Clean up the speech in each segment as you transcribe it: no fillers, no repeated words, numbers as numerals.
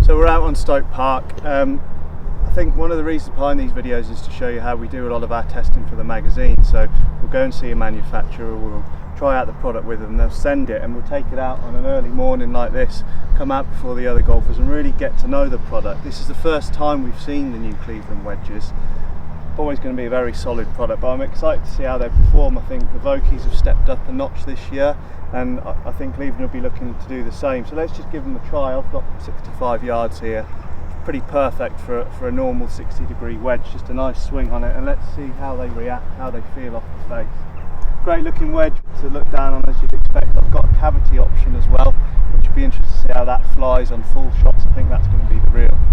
So we're out on Stoke Park. I think one of the reasons behind these videos is to show you how we do a lot of our testing for the magazine. So we'll go and see a manufacturer, we'll try out the product with them, they'll send it, and we'll take it out on an early morning like this, come out before the other golfers and really get to know the product. This is the first time we've seen the new Cleveland wedges. Always going to be a very solid product, but I'm excited to see how they perform. I think the Vokeys have stepped up a notch this year, and I think Cleveland will be looking to do the same. So let's just give them a try. I've got 65 yards here, pretty perfect for a normal 60-degree wedge, just a nice swing on it, and let's see how they react, how they feel off the face. Great looking wedge to look down on, as you'd expect. I've got a cavity option as well, which would be interesting to see how that flies on full shots. I think that's going to be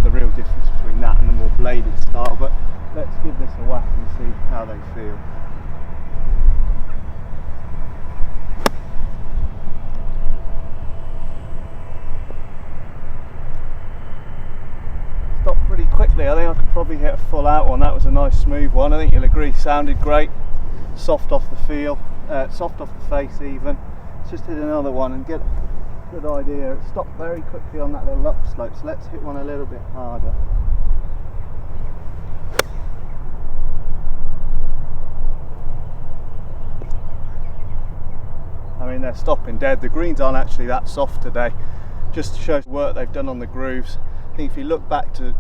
the real difference between that and the more bladed style, but let's give this a whack and see how they feel. Stopped pretty quickly. I think I could probably hit a full out one. That was a nice smooth one. I think you'll agree, sounded great. Soft off the feel, soft off the face even. Let's just hit another one and get a good idea. It stopped very quickly on that little upslope, so let's hit one a little bit harder. I mean, they're stopping dead. The greens aren't actually that soft today, just to show the work they've done on the grooves. I think if you look back to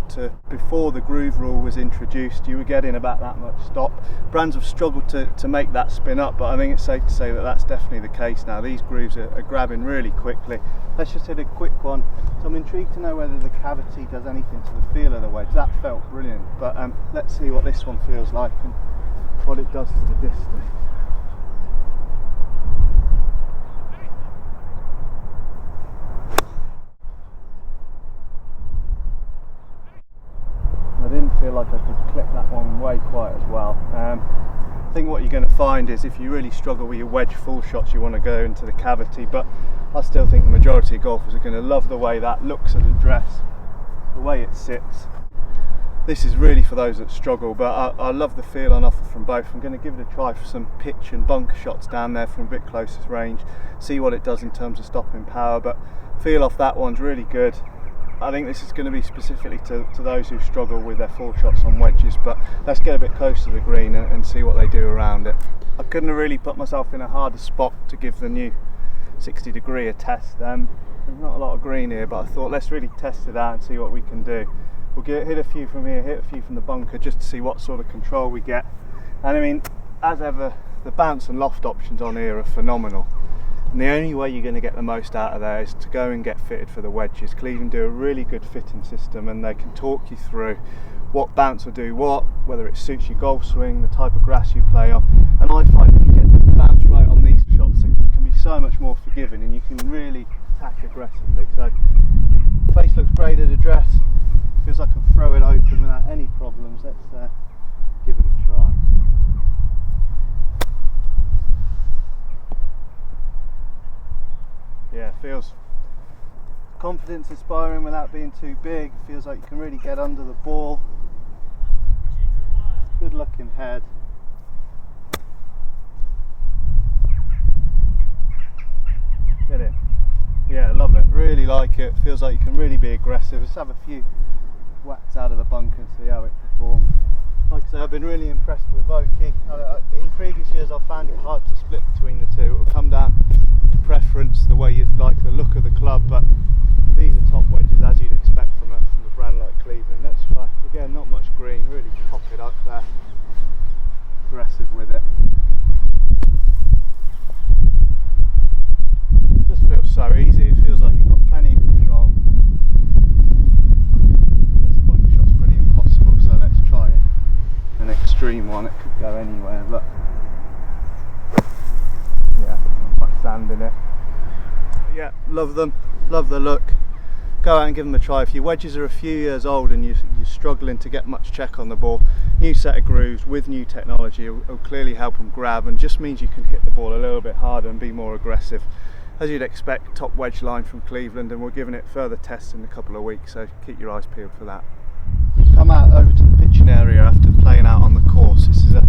before the groove rule was introduced, you were getting about that much stop. Brands have struggled to make that spin up, but I think it's safe to say that that's definitely the case now. These grooves are grabbing really quickly. Let's just hit a quick one. So I'm intrigued to know whether the cavity does anything to the feel of the wedge. That felt brilliant, but let's see what this one feels like and what it does to the distance. I didn't feel like I could clip that one way quite as well. I think what you're going to find is if you really struggle with your wedge full shots, you want to go into the cavity, but I still think the majority of golfers are going to love the way that looks at the dress, the way it sits. This is really for those that struggle, but I love the feel on offer from both. I'm going to give it a try for some pitch and bunker shots down there from a bit closest range, see what it does in terms of stopping power, but feel off that one's really good. I think this is going to be specifically to those who struggle with their full shots on wedges, but let's get a bit close to the green and see what they do around it. I couldn't have really put myself in a harder spot to give the new 60-degree a test. There's not a lot of green here, but I thought let's really test it out and see what we can do. We'll hit a few from here, hit a few from the bunker, just to see what sort of control we get. And I mean, as ever, the bounce and loft options on here are phenomenal. And the only way you're going to get the most out of there is to go and get fitted for the wedges. Cleveland do a really good fitting system, and they can talk you through what bounce will do what, whether it suits your golf swing, the type of grass you play on. And I find if you get the bounce right on these shots, it can be so much more forgiving and you can really attack aggressively. So face looks great at the dress, feels like I can throw it open without any problems. Let's give it a try. Yeah, feels confidence inspiring without being too big. Feels like you can really get under the ball. Good looking head. Get in. Yeah, love it. Really like it. Feels like you can really be aggressive. Let's have a few whacks out of the bunker and see how it performs. Like I say, I've been really impressed with Vokey. In previous years I've found it hard to split between the two. It will come down to preference, the way you'd like the look of the club, but these are top wedges as you'd expect from a brand like Cleveland. Let's try, again, not much green, really pop it up there, aggressive with it. It just feels so easy, it feels like you've got plenty of control. This bunker shot's pretty impossible, so let's try an extreme one. It could go anywhere, but yeah, like sand in it. Yeah, love them, love the look. Go out and give them a try. If your wedges are a few years old and you're struggling to get much check on the ball, new set of grooves with new technology will clearly help them grab, and just means you can hit the ball a little bit harder and be more aggressive. As you'd expect, top wedge line from Cleveland, and we're giving it further tests in a couple of weeks, so keep your eyes peeled for that. Come out over to the pitching area after playing out on the course. This is a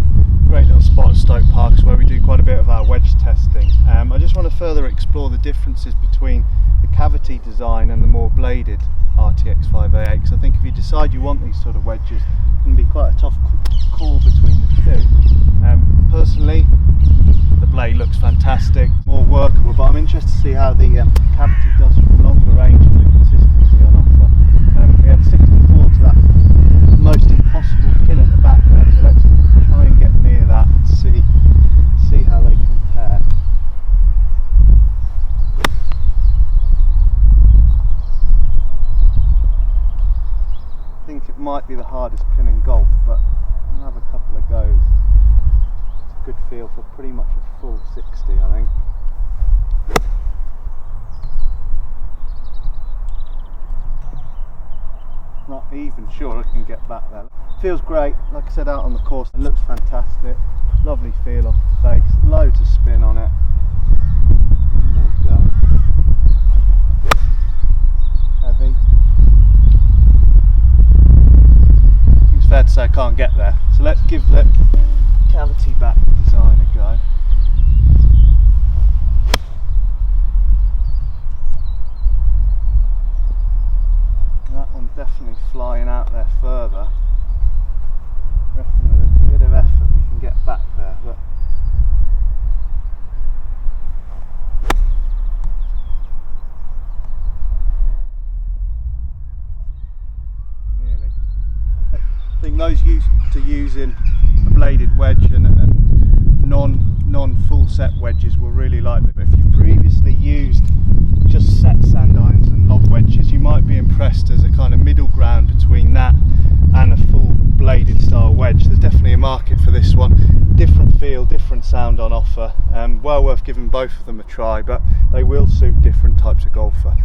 great little spot at Stoke Park where we do quite a bit of our wedge testing. I just want to further explore the differences between the cavity design and the more bladed RTX 588, because I think if you decide you want these sort of wedges, it can be quite a tough call between the two. Personally, the blade looks fantastic, more workable, but I'm interested to see how the cavity does from longer range and the consistency on offer. We had 64 to that most impossible pin at the back there, so let's try and get near that and see how they compare. I think it might be the hardest pin in golf, but I'll have a couple of goes. It's a good feel for pretty much a full 60, I think. Not even sure I can get back there. Feels great, like I said, out on the course. It looks fantastic. Lovely feel off the face. Loads of spin on it. And there we go. Heavy. It's fair to say I can't get there. So let's give the cavity back design a go. That one's definitely flying out there further. I reckon with a bit of effort we can get back there, but nearly. I think those used to using a bladed wedge and non full set wedges will really like it. But if you've previously used just set sand irons and lob wedges, you might be impressed as a kind of middle ground between that and a full bladed style wedge. There's definitely a market for this one. Different feel, different sound on offer. Well worth giving both of them a try, but they will suit different types of golfer.